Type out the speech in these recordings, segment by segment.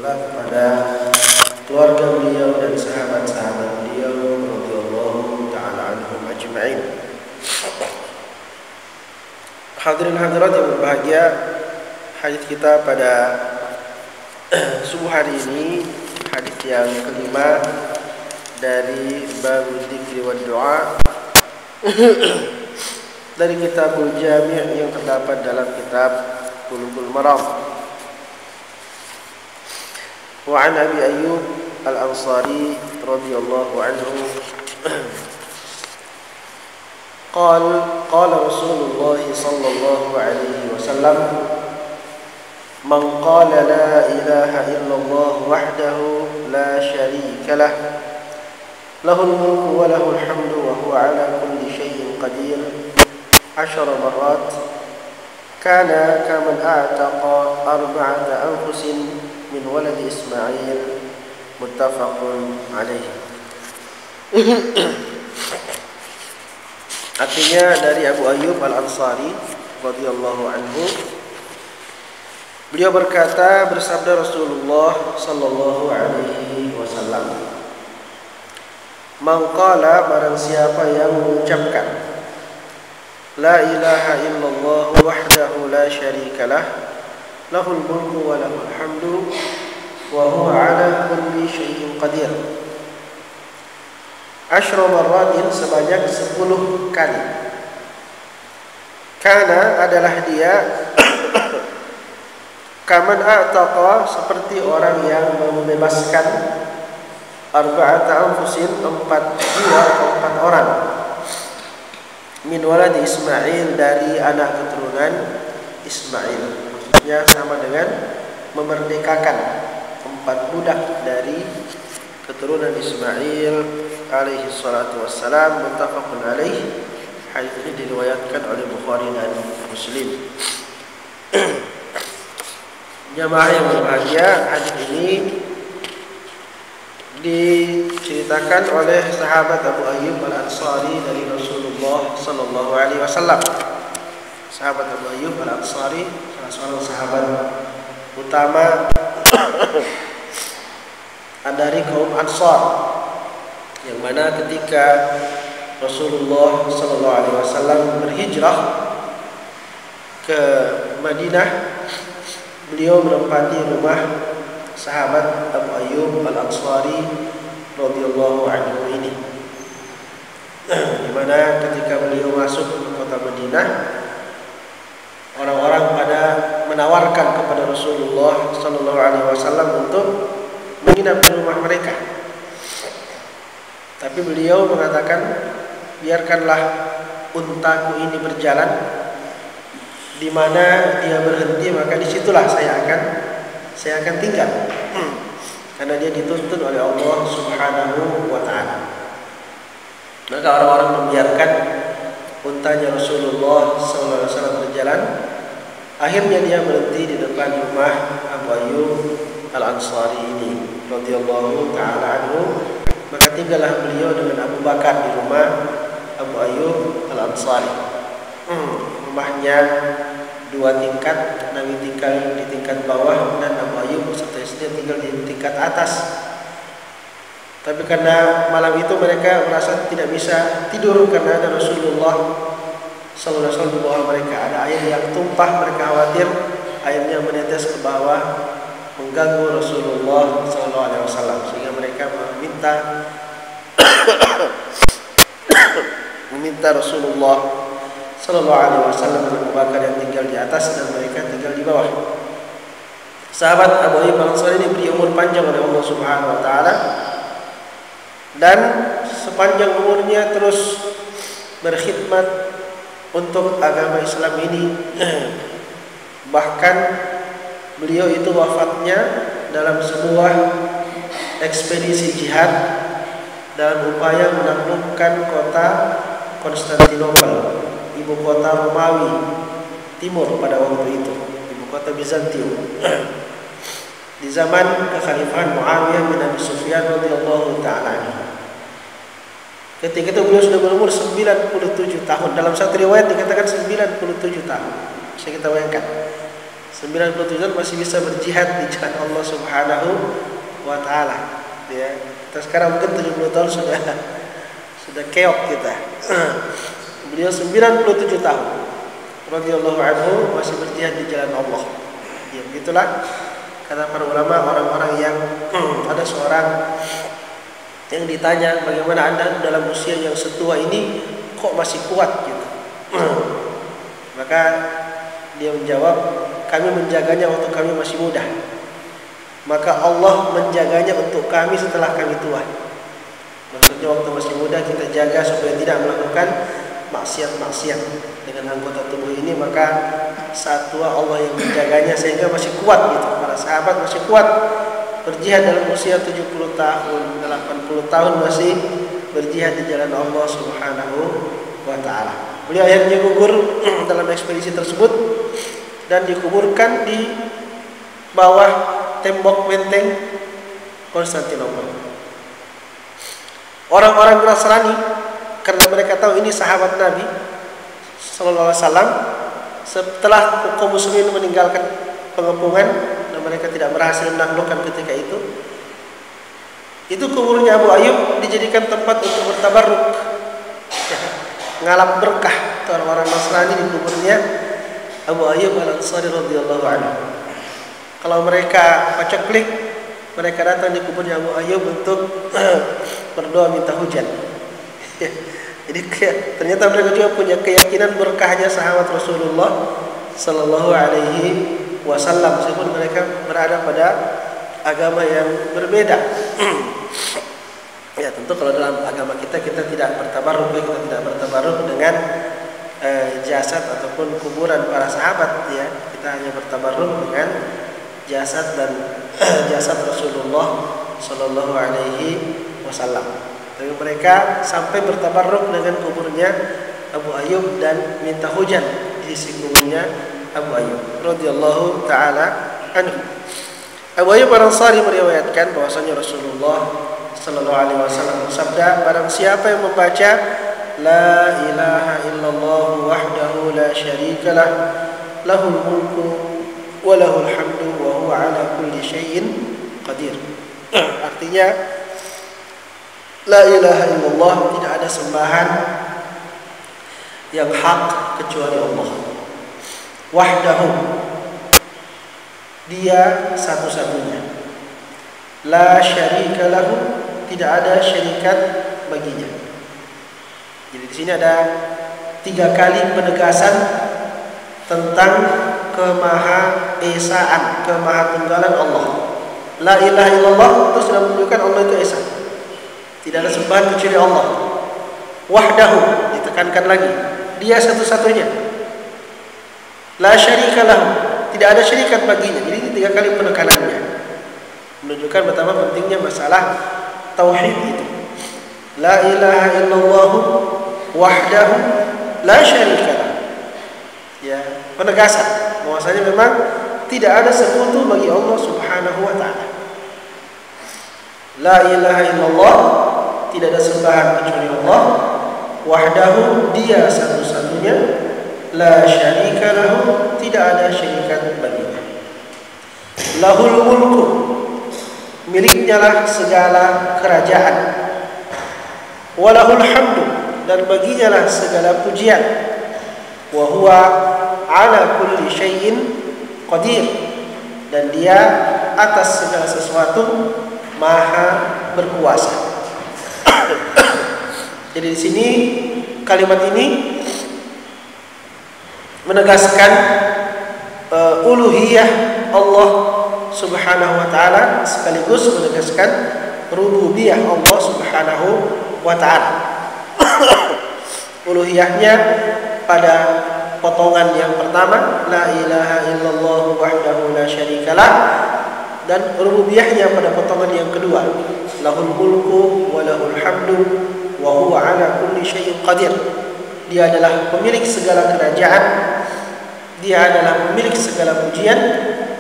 Kepada keluarga beliau dan sahabat-sahabat beliau radhiyallahu taala anhum ajma'in. Hadirin hadirat yang berbahagia, hadis kita pada subuh hari ini hadis yang kelima dari bab dzikri wa doa dari kitabul Jami' yang terdapat dalam kitab Bulughul Maram. وعن أبي أيوب الأنصاري رضي الله عنه قال رسول الله صلى الله عليه وسلم من قال لا إله إلا الله وحده لا شريك له له الملك وله الحمد وهو على كل شيء قدير 10 مرات كان كمن أعتق 4 أنفس min walad Ismail, muttafaqun alaih. Artinya dari Abu Ayyub Al-Ansari radhiyallahu anhu, beliau berkata, bersabda Rasulullah sallallahu alaihi wasallam, man qala, barang siapa yang mengucapkan la ilaha illallah wahdahu la syarikalah lahul mulku wa lahul hamdu wa huwa ala kulli syai'in qadir 10 marratin, sebanyak 10 kali. Karena adalah dia kaman a'taqa, seperti orang yang membebaskan 4 anfusin, 4 jiwa, 4 orang, min walad Ismail, dari anak keturunan Ismail. Sama dengan memerdekakan 4 budak dari keturunan Ismail alaihi salatu wassalam, muttafaqun alaih. Hadis ini diriwayatkan oleh Bukhari dan Muslim. Jamaah yang berbahagia, hadis ini diceritakan oleh sahabat Abu Ayyub Al-Ansari dari Rasulullah sallallahu alaihi wasallam. Sahabat Abu Ayyub Al-Ansari, salah seorang sahabat utama dari kaum Ansar, yang mana ketika Rasulullah sallallahu alaihi wasallam berhijrah ke Madinah, beliau menempati rumah sahabat Abu Ayyub Al-Ansari radhiyallahu anhu ini. Di mana ketika beliau masuk ke kota Madinah, orang-orang pada menawarkan kepada Rasulullah sallallahu alaihi wasallam untuk menginap di rumah mereka. Tapi beliau mengatakan, biarkanlah untaku ini berjalan, di mana dia berhenti maka disitulah saya akan tinggal. Karena dia dituntun oleh Allah Subhanahu wa taala. Maka orang-orang membiarkan untanya Rasulullah SAW berjalan. Akhirnya dia berhenti di depan rumah Abu Ayyub Al-Ansari ini radhiyallahu taala anhu. Maka tinggallah beliau dengan Abu Bakar di rumah Abu Ayyub Al-Ansari. Rumahnya 2 tingkat, Nabi tinggal di tingkat bawah dan Abu Ayyub serta istri tinggal di tingkat atas. Tapi karena malam itu mereka merasa tidak bisa tidur karena ada Rasulullah sallallahu alaihi wasallam di bawah mereka. Ada air yang tumpah, mereka khawatir airnya menetes ke bawah mengganggu Rasulullah sallallahu alaihi wasallam, sehingga mereka meminta Rasulullah sallallahu alaihi wasallam dan Abu Bakar yang tinggal di atas dan mereka tinggal di bawah. Sahabat Abu Ayyub Al-Ansari ini beri umur panjang oleh Allah Subhanahu wa taala, dan sepanjang umurnya terus berkhidmat untuk agama Islam ini. Bahkan beliau itu wafatnya dalam sebuah ekspedisi jihad dalam upaya menaklukkan kota Konstantinopel, ibu kota Romawi Timur pada waktu itu, ibu kota Bizantium. Di zaman kekhalifahan Muawiyah bin Abi Sufyan radhiyallahu taala. Ketika itu beliau sudah berumur 97 tahun. Dalam satu riwayat dikatakan 97 tahun. Bisa kita bayangkan. 97 tahun masih bisa berjihad di jalan Allah Subhanahu wa taala. Ya, kita sekarang mungkin 70 tahun sudah keok kita. Beliau 97 tahun. Radhiyallahu anhu masih berjihad di jalan Allah. Ya, begitulah kata para ulama, orang-orang yang ada seorang yang ditanya, bagaimana Anda dalam usia yang setua ini kok masih kuat gitu. Maka dia menjawab, kami menjaganya waktu kami masih muda. Maka Allah menjaganya untuk kami setelah kami tua. Maksudnya waktu masih muda kita jaga supaya tidak melakukan maksiat-maksiat dengan anggota tubuh ini, maka saat tua Allah yang menjaganya sehingga masih kuat gitu. Para sahabat masih kuat berjihad dalam usia 70 tahun, 80 tahun masih berjihad di jalan Allah Subhanahu wa taala. Beliau akhirnya gugur dalam ekspedisi tersebut dan dikuburkan di bawah tembok benteng Konstantinopel. Orang-orang Nasrani karena mereka tahu ini sahabat Nabi sallallahu alaihi wasallam, setelah kaum muslimin meninggalkan pengepungan dan mereka tidak berhasil menaklukkan ketika itu kuburnya Abu Ayyub dijadikan tempat untuk bertabarruk, ngalap berkah. Orang-orang Nasrani di kuburnya Abu Ayyub Al-Ansari radhiyallahu anhu. Kalau mereka paceklik, mereka datang di kuburnya Abu Ayyub untuk berdoa minta hujan. Jadi ternyata mereka juga punya keyakinan berkahnya sahabat Rasulullah sallallahu alaihi wasallam, meskipun mereka berada pada agama yang berbeda. Ya, tentu kalau dalam agama kita tidak bertabarruk, kita tidak bertabarruk dengan jasad ataupun kuburan para sahabat, ya. Kita hanya bertabarruk dengan jasad dan jasad Rasulullah sallallahu alaihi wasallam. Tapi mereka sampai bertabarruk dengan kuburnya Abu Ayyub dan minta hujan di sisi kuburnya Abu Ayyub radhiyallahu taala anhu. Abu Ayyub Al-Ansari meriwayatkan bahwasanya Rasulullah sallallahu alaihi wasallam bersabda, barang siapa yang membaca la ilaha illallah wahdahu la syarikalah lahul mulku wa lahul hamdu wa huwa ala kulli syai'in qadir. Artinya la ilaha illallah, tidak ada sembahan yang hak kecuali Allah. Wahdahu, dia satu-satunya. La syarika lahu, tidak ada syarikat baginya. Jadi di sini ada 3 kali penegasan tentang kemahaesaan, kemahatunggalan Allah. La ilaha illallah terus sudah menunjukkan Allah itu esa. Tidak ada sembahan kecuali Allah. Wahdahu, ditekankan lagi, dia satu-satunya. La syarika lahu, tidak ada syarikat baginya. Jadi ini 3 kali penekanannya, menunjukkan betapa pentingnya masalah tauhid itu. La ilaha illallah wahdahu la syarika lahu. Ya, penegasan bahwasanya memang tidak ada sekutu bagi Allah Subhanahu wa taala. La ilaha illallah, tidak ada sembahan kecuali Allah. Wahdahu, dia satu-satunya. La syarika lahu, tidak ada syarikat baginya. Lahul mulku, miliknya lah segala kerajaan. Walahul hamdu, dan baginya lah segala pujian. Wa huwa ala kulli syai'in qadir, dan dia atas segala sesuatu maha berkuasa. Jadi di sini kalimat ini menegaskan uluhiyah Allah Subhanahu wa taala, sekaligus menegaskan rububiyah Allah Subhanahu wa taala. Uluhiyahnya pada potongan yang pertama, la ilaha illallah wahdahu la syarikalah, dan rububiyahnya pada potongan yang kedua, lahul mulku wa lahul hamdu wa huwa ala kulli syai'in qadir. Dia adalah pemilik segala kerajaan, dia adalah pemilik segala pujian,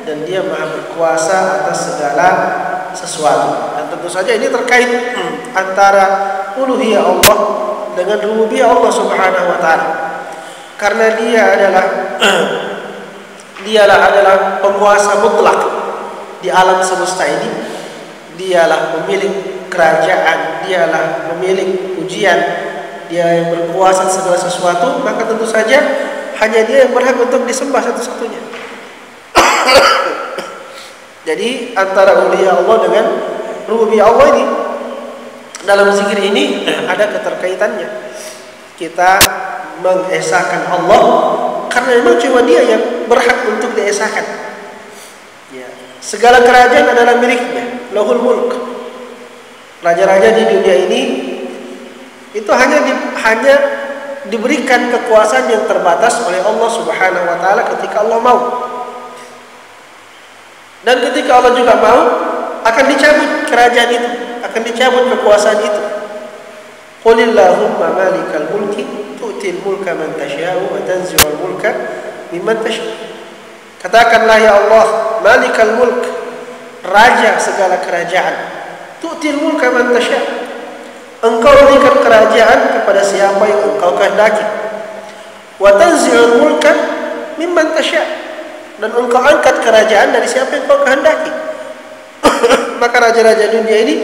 dan dia maha berkuasa atas segala sesuatu. Dan tentu saja ini terkait antara uluhiyah Allah dengan rububiyah Allah Subhanahu wa taala. Karena dialah adalah penguasa mutlak di alam semesta ini. Dialah pemilik kerajaan, dialah pemilik ujian, dia yang berkuasa segala sesuatu, maka tentu saja hanya dia yang berhak untuk disembah satu-satunya. Jadi antara uluhiyah Allah dengan rububiyah Allah ini, dalam zikir ini ada keterkaitannya. Kita mengesahkan Allah karena memang cuma dia yang berhak untuk diesahkan. Ya. Segala kerajaan adalah miliknya, lahul mulk. Raja-raja di dunia ini itu hanya diberikan kekuasaan yang terbatas oleh Allah Subhanahu wa taala ketika Allah mau. Dan ketika Allah juga mau, akan dicabut kerajaan itu, akan dicabut kekuasaan itu. Qulillahumma malikal mulki tu'til mulka man tasha'u wa tanzi'ul mulka mimman tasha'. Katakanlah ya Allah, malikal mulk, raja segala kerajaan. Tu'til mulka man tasha'. Engkau berikan kerajaan kepada siapa yang engkau kehendaki. Wa tanzi'ul mulka mimman tasha'. Dan engkau angkat kerajaan dari siapa yang engkau kehendaki. Maka raja-raja dunia ini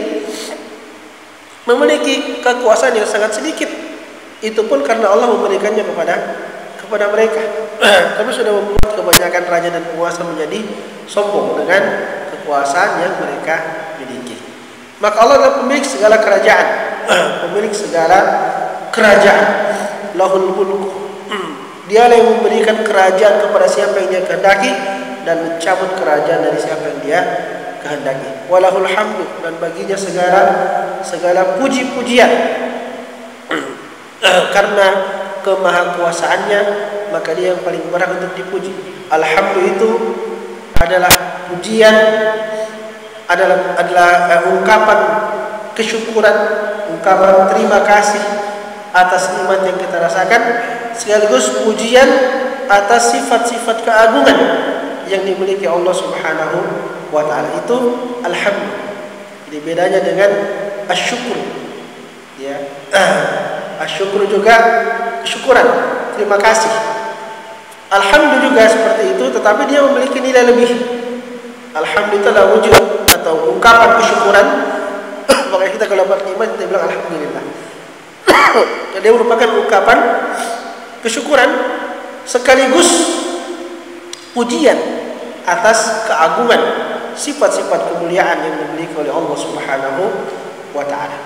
memiliki kekuasaan yang sangat sedikit. Itu pun karena Allah memberikannya kepada mereka. Kami sudah membuat kebanyakan raja dan penguasa menjadi sombong dengan kekuasaan yang mereka miliki. Maka Allah adalah pemilik segala kerajaan, pemilik segala kerajaan. Lahul mulku. Dialah yang memberikan kerajaan kepada siapa yang dia kehendaki dan mencabut kerajaan dari siapa yang dia kehendaki. Walahul hamdu, dan baginya segala puji-pujian. Karena kemahakuasaannya, maka dia yang paling berhak untuk dipuji. Alhamdu itu adalah pujian, adalah ungkapan kesyukuran, ungkapan terima kasih atas nikmat yang kita rasakan, sekaligus pujian atas sifat-sifat keagungan yang dimiliki Allah Subhanahu wa taala. Itu alhamdulillah. Jadi bedanya dengan asyukur. Ya. Asyukur juga syukuran, terima kasih. Alhamdulillah juga seperti itu, tetapi dia memiliki nilai lebih. Alhamdulillah wujud atau ungkapan kesyukuran. Makanya kita kalau bernikmat kita bilang alhamdulillah. Dia merupakan ungkapan kesyukuran sekaligus pujian atas keagungan, sifat-sifat kemuliaan yang dimiliki oleh Allah Subhanahu wa taala.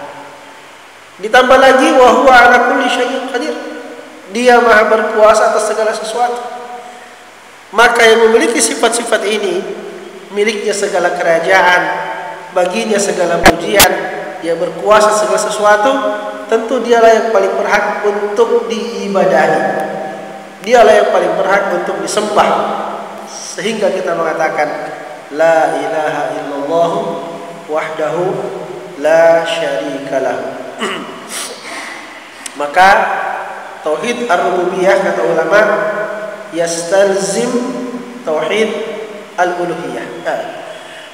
Ditambah lagi wa huwa ala kulli syai'in qadir. Dia Maha berkuasa atas segala sesuatu. Maka yang memiliki sifat-sifat ini, miliknya segala kerajaan, baginya segala pujian, dia berkuasa segala sesuatu, tentu dialah yang paling berhak untuk diibadahi. Dialah yang paling berhak untuk disembah. Sehingga kita mengatakan la ilaha illallah wahdahu la syarikalah. Maka tauhid ar-rububiyah kata ulama yastalzim tauhid al-uluhiyah.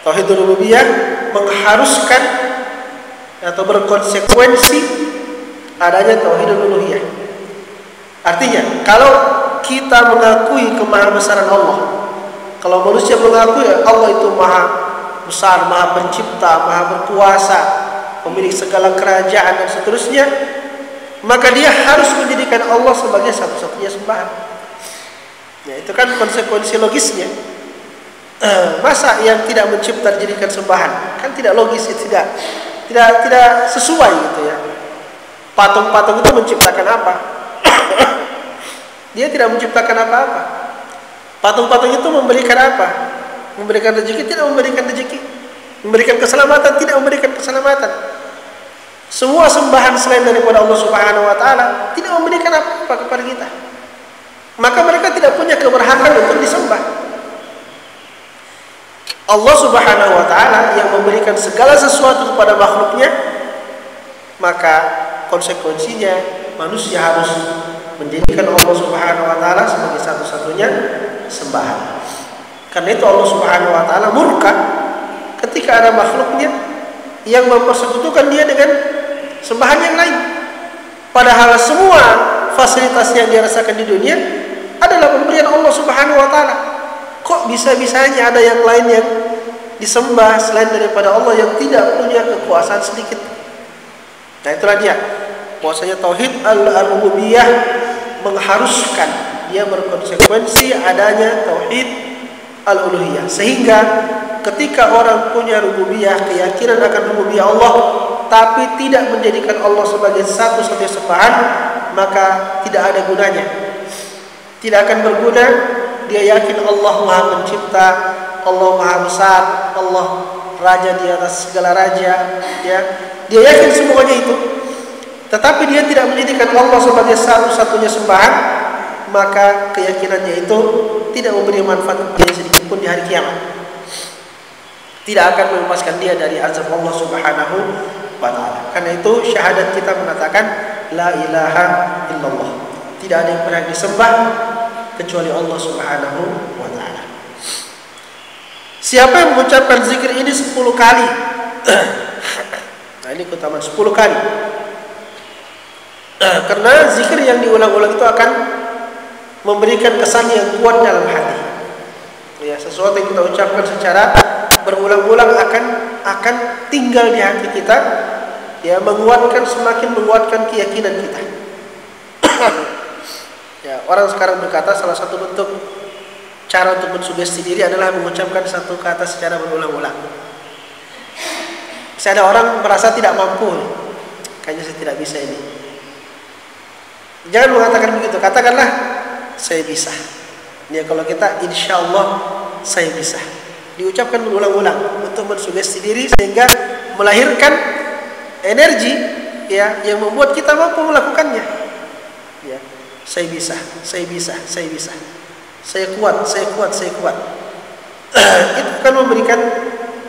Tauhid ar-rububiyah mengharuskan atau berkonsekuensi adanya tauhid al-uluhiyah. Artinya, kalau kita mengakui kemahabesaran Allah, kalau manusia mengakui Allah itu maha besar, maha pencipta, maha berkuasa, pemilik segala kerajaan dan seterusnya, maka dia harus menjadikan Allah sebagai satu-satunya sembahan. Ya, itu kan konsekuensi logisnya. Masa yang tidak mencipta dijadikan sembahan? Kan tidak logis, tidak sesuai gitu ya. Patung-patung itu menciptakan apa? Dia tidak menciptakan apa-apa. Patung-patung itu memberikan apa? Memberikan rezeki? Tidak memberikan rezeki. Memberikan keselamatan? Tidak memberikan keselamatan. Semua sembahan selain daripada Allah Subhanahu wa taala tidak memberikan apa-apa kepada kita. Maka mereka tidak punya keberhakan untuk disembah. Allah Subhanahu wa taala yang memberikan segala sesuatu kepada makhluknya, maka konsekuensinya manusia harus menjadikan Allah Subhanahu wa taala sebagai satu-satunya sembahan. Karena itu Allah Subhanahu wa taala murka ketika ada makhluknya yang mempersekutukan dia dengan sembahan yang lain. Padahal semua fasilitas yang dia rasakan di dunia adalah pemberian Allah Subhanahu wa taala. Kok bisa-bisanya ada yang lain yang disembah selain daripada Allah yang tidak punya kekuasaan sedikit? Nah, itulah dia. Bahwasanya tauhid al-rububiyah mengharuskan, dia berkonsekuensi adanya tauhid al-uluhiyah. Sehingga ketika orang punya rububiyah, keyakinan akan rububiyah Allah, tapi tidak menjadikan Allah sebagai satu-satunya sembahan, maka tidak ada gunanya. Tidak akan berguna. Dia yakin Allah Maha Pencipta, Allah Maha Besar, Allah Raja di atas segala raja, ya. Dia yakin semuanya itu. Tetapi dia tidak menjadikan Allah sebagai satu-satunya sembahan, maka keyakinannya itu tidak memberi manfaat kepadanya sedikit pun di hari kiamat. Tidak akan melepaskan dia dari azab Allah Subhanahu wa taala. Karena itu syahadat kita mengatakan la ilaha illallah. Tidak ada yang pernah disembah kecuali Allah Subhanahu wa taala. Siapa yang mengucapkan zikir ini 10 kali? Nah, ini keutamaan 10 kali. Karena zikir yang diulang-ulang itu akan memberikan kesan yang kuat dalam hati. Ya, sesuatu yang kita ucapkan secara berulang-ulang akan tinggal di hati kita, ya, semakin menguatkan keyakinan kita. Ya, orang sekarang berkata salah satu bentuk cara untuk mensugesti diri adalah mengucapkan satu kata secara berulang-ulang. Bisa ada orang merasa tidak mampu, kayaknya saya tidak bisa ini. Jangan mengatakan begitu, katakanlah saya bisa. Ya, kalau kita insya Allah saya bisa, diucapkan berulang-ulang untuk mensugesti diri sehingga melahirkan energi, ya, yang membuat kita mampu melakukannya. Ya, saya bisa, saya bisa, saya bisa, saya kuat, saya kuat, saya kuat. Itu akan memberikan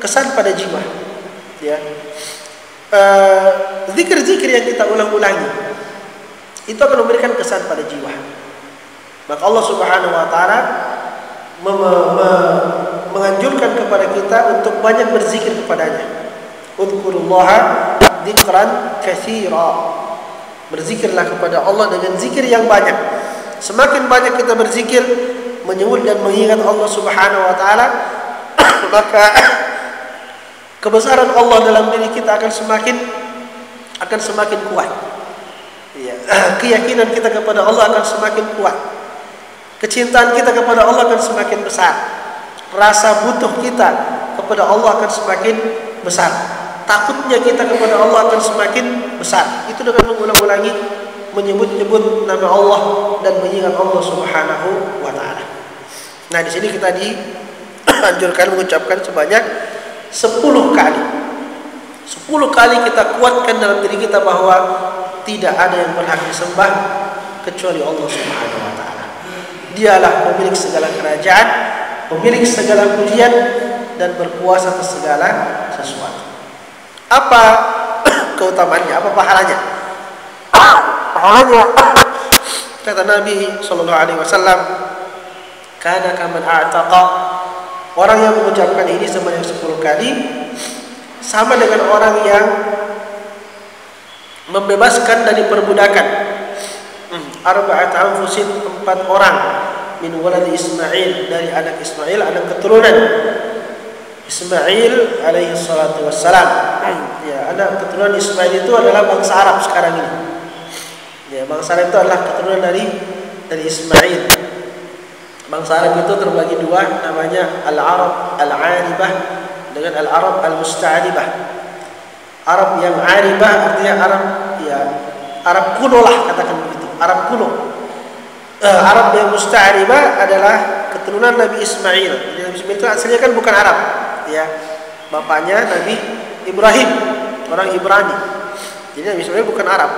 kesan pada jiwa. Ya, zikir-zikir yang kita ulang-ulangi itu akan memberikan kesan pada jiwa. Maka Allah Subhanahu wa taala menganjurkan kepada kita untuk banyak berzikir kepadanya. Udzurullaha dzikran katsira. Berzikirlah kepada Allah dengan zikir yang banyak. Semakin banyak kita berzikir, menyebut dan mengingat Allah Subhanahu wa taala, maka kebesaran Allah dalam diri kita akan semakin kuat. Ya, keyakinan kita kepada Allah akan semakin kuat. Kecintaan kita kepada Allah akan semakin besar. Rasa butuh kita kepada Allah akan semakin besar. Takutnya kita kepada Allah akan semakin besar. Itu dengan mengulang-ulangi menyebut-nyebut nama Allah dan mengingat Allah Subhanahu wa taala. Nah, di sini kita dianjurkan mengucapkan sebanyak 10 kali. 10 kali kita kuatkan dalam diri kita bahwa tidak ada yang berhak disembah kecuali Allah Subhanahu wa taala. Dialah pemilik segala kerajaan, pemilik segala pujian, dan berkuasa atas segala sesuatu. Apa keutamaannya? Apa pahalanya? Pahalanya, kata Nabi sallallahu alaihi wasallam, kana kaman a'taqa. Orang yang mengucapkan ini sebanyak 10 kali sama dengan orang yang membebaskan dari perbudakan arba'at anfusin, 4 orang, min walad Ismail, dari anak Ismail, anak keturunan Ismail alaihi salatu wassalam. Ya, anak keturunan Ismail itu adalah bangsa Arab sekarang ini. Ya, bangsa Arab itu adalah keturunan dari Ismail. Bangsa Arab itu terbagi 2, namanya Al-Arab Al-Aribah dengan Al-Arab Al-Musta'ribah. Arab yang aribah artinya Arab, ya, Arab kuno lah, katakan begitu, Arab kuno. Arab yang musta'ribah adalah keturunan Nabi Ismail. Jadi Nabi Ismail itu aslinya kan bukan Arab, ya, bapaknya Nabi Ibrahim, orang Ibrani. Jadi Nabi Ismail bukan Arab.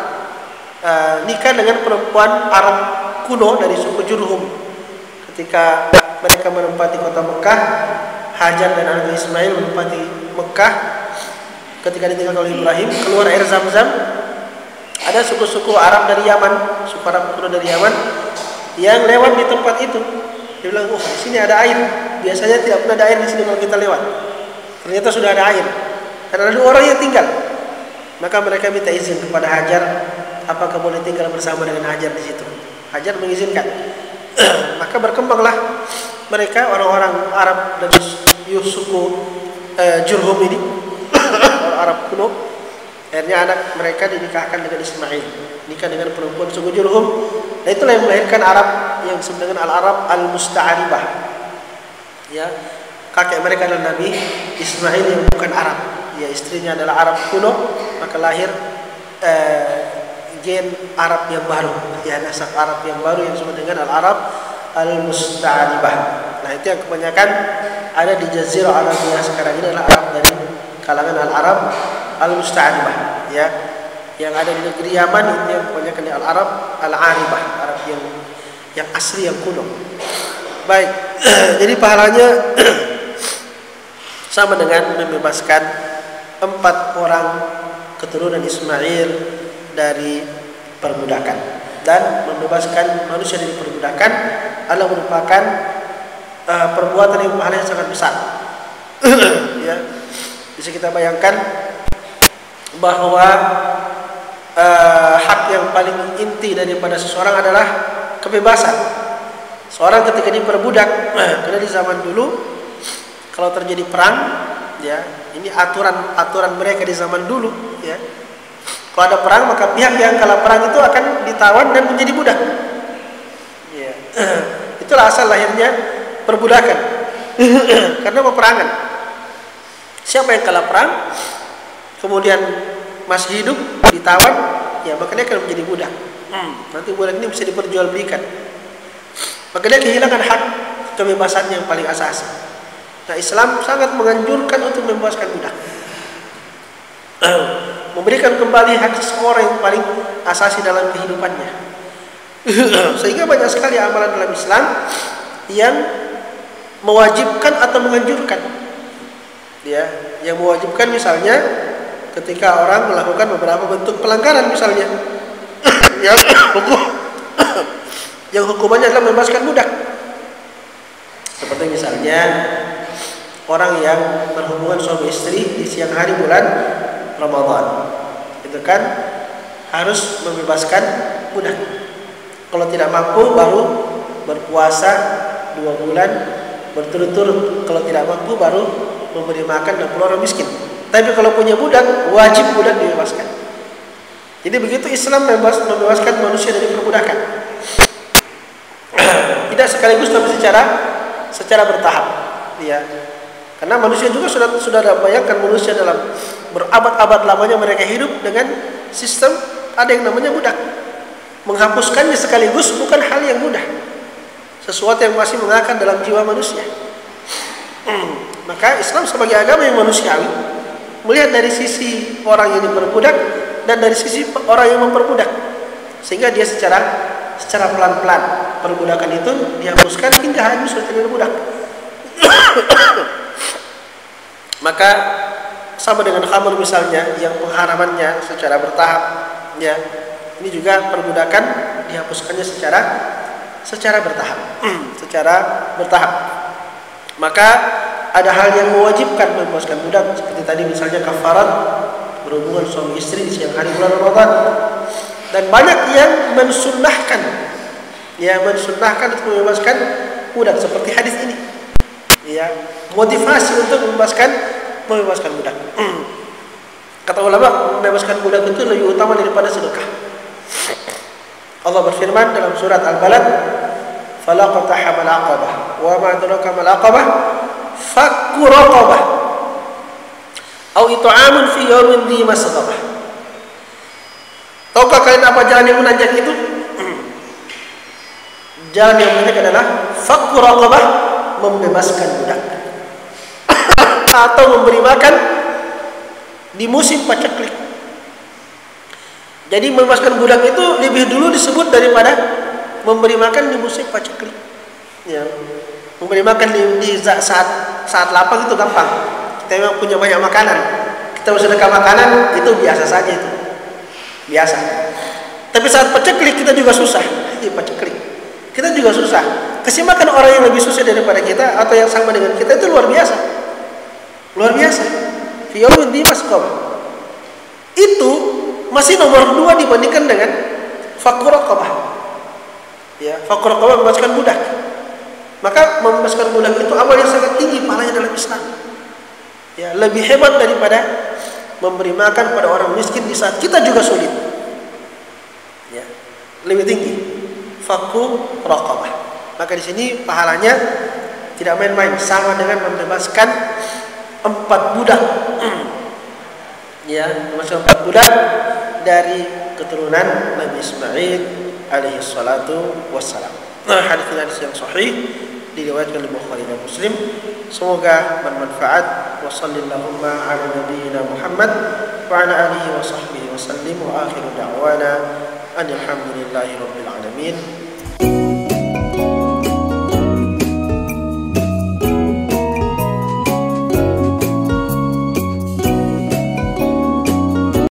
Nikah dengan perempuan Arab kuno dari suku Jurhum. Ketika mereka menempati kota Mekah, Hajar dan anak Ismail menempati Mekah. Ketika ditinggal oleh Ibrahim, keluar air Zam-Zam. Ada suku-suku Arab dari Yaman, suku Arab kuno dari Yaman yang lewat di tempat itu. Dia bilang, "Oh, di sini ada air. Biasanya tidak pernah ada air di sini kalau kita lewat." Ternyata sudah ada air. Karena ada 2 orang yang tinggal. Maka mereka minta izin kepada Hajar, apakah boleh tinggal bersama dengan Hajar di situ. Hajar mengizinkan. Maka berkembanglah mereka orang-orang Arab dari suku Jurhum ini, orang Arab kuno. Akhirnya anak mereka dinikahkan dengan Ismail, nikah dengan perempuan suku Jurhum. Dan itulah yang melahirkan Arab yang disebut dengan Al-Arab Al-Musta'aribah. Ya, kakek mereka adalah Nabi Ismail yang bukan Arab. Ya, istrinya adalah Arab kuno, maka lahir gen Arab yang baru, ya, nasab Arab yang baru yang disebut dengan Al-Arab Al-Musta'aribah. Nah, itu yang kebanyakan ada di Jazirah Arabia sekarang ini adalah Arab dari kalangan Al-Arab Al-Musta'aribah, ya. Yang ada di negeri Yaman itu yang kebanyakan di Al-Arab Al-Aribah, Arab yang asli, yang kuno. Baik. Jadi pahalanya sama dengan membebaskan 4 orang keturunan Ismail dari perbudakan. Dan membebaskan manusia dari perbudakan adalah merupakan perbuatan yang pahalanya sangat besar. Ya, bisa kita bayangkan bahwa hak yang paling inti daripada seseorang adalah kebebasan. Seorang ketika diperbudak, karena di zaman dulu kalau terjadi perang, ya, ini aturan mereka di zaman dulu, ya. Kalau ada perang, maka pihak yang kalah perang itu akan ditawan dan menjadi budak. Ya. Itulah asal lahirnya perbudakan. Karena peperangan. Siapa yang kalah perang, kemudian masih hidup, ditawan, ya, maka dia akan menjadi budak. Nanti budak ini bisa diperjualbelikan. Maka dia kehilangan hak kebebasannya yang paling asasi. Nah, Islam sangat menganjurkan untuk membebaskan budak. Memberikan kembali hak seseorang yang paling asasi dalam kehidupannya. Sehingga banyak sekali amalan dalam Islam yang mewajibkan atau menganjurkan. Ya, yang mewajibkan misalnya ketika orang melakukan beberapa bentuk pelanggaran misalnya. Yang hukumannya adalah membebaskan budak. Seperti misalnya orang yang berhubungan suami istri di siang hari bulan Ramadan, itu kan harus membebaskan budak. Kalau tidak mampu baru berpuasa 2 bulan berturut-turut. Kalau tidak mampu baru memberi makan 60 orang miskin. Tapi kalau punya budak, wajib budak dibebaskan. Jadi begitu Islam membebaskan manusia dari perbudakan. Tidak sekaligus tapi secara bertahap, ya. Karena manusia juga sudah bayangkan manusia dalam berabad-abad lamanya mereka hidup dengan sistem ada yang namanya budak. Menghapuskannya sekaligus bukan hal yang mudah. Sesuatu yang masih mengakar dalam jiwa manusia. Maka Islam sebagai agama yang manusiawi melihat dari sisi orang yang diperbudak dan dari sisi orang yang memperbudak, sehingga dia secara pelan-pelan perbudakan itu dihapuskan hingga habis setelah budak. Maka sama dengan khamr misalnya yang pengharamannya secara bertahap, ya. Ini juga perbudakan dihapuskannya secara bertahap. Secara bertahap. Maka ada hal yang mewajibkan membebaskan budak seperti tadi misalnya kafarat berhubungan suami istri di siang hari bulan Ramadan. Dan banyak yang mensunnahkan, ya, untuk membebaskan budak seperti hadis ini. Ya, motivasi untuk membebaskan budak. Kata ulama, membebaskan budak itu lebih utama daripada sedekah. Allah berfirman dalam surat Al-Balad, "Fala qataha al-aqabah, wa ma adraka mal-aqabah, fakku raqabah, aw it'amun fi yawmin dhi masghabah." Tahukah kalian apa jalan yang menanjak itu? Jalan yang menanjak adalah fakku raqabah, membebaskan budak. Atau memberi makan di musim paceklik. Jadi membebaskan budak itu lebih dulu disebut daripada memberi makan di musim paceklik. Ya. Memberi makan di saat lapang itu gampang. Kita memang punya banyak makanan. Kita bersedekah makanan itu biasa saja itu. Biasa. Tapi saat paceklik kita juga susah. Paceklik. Kita juga susah. Kasih makan orang yang lebih susah daripada kita atau yang sama dengan kita itu luar biasa. Luar biasa. Fi yaumin dhi masghab. itu masih nomor 2 dibandingkan dengan fakku raqabah. Ya, fakku raqabah membebaskan budak. Maka membebaskan budak itu amal yang sangat tinggi pahalanya dalam Islam. Ya, lebih hebat daripada memberi makan pada orang miskin di saat kita juga sulit. Ya, lebih tinggi fakku raqabah. Maka di sini pahalanya tidak main-main, sama dengan membebaskan 4 budak. Ya, membebaskan 4 budak dari keturunan Nabi Ismail alaihi salatu wassalam. Hadis ini hadis yang sahih, diriwayatkan oleh Bukhari dan Muslim. Semoga bermanfaat. Wa sallallahu ala nabiyyina Muhammad wa ala alihi wa sahbihi wa sallim, wa akhiru da'wana alhamdulillahi rabbil alamin.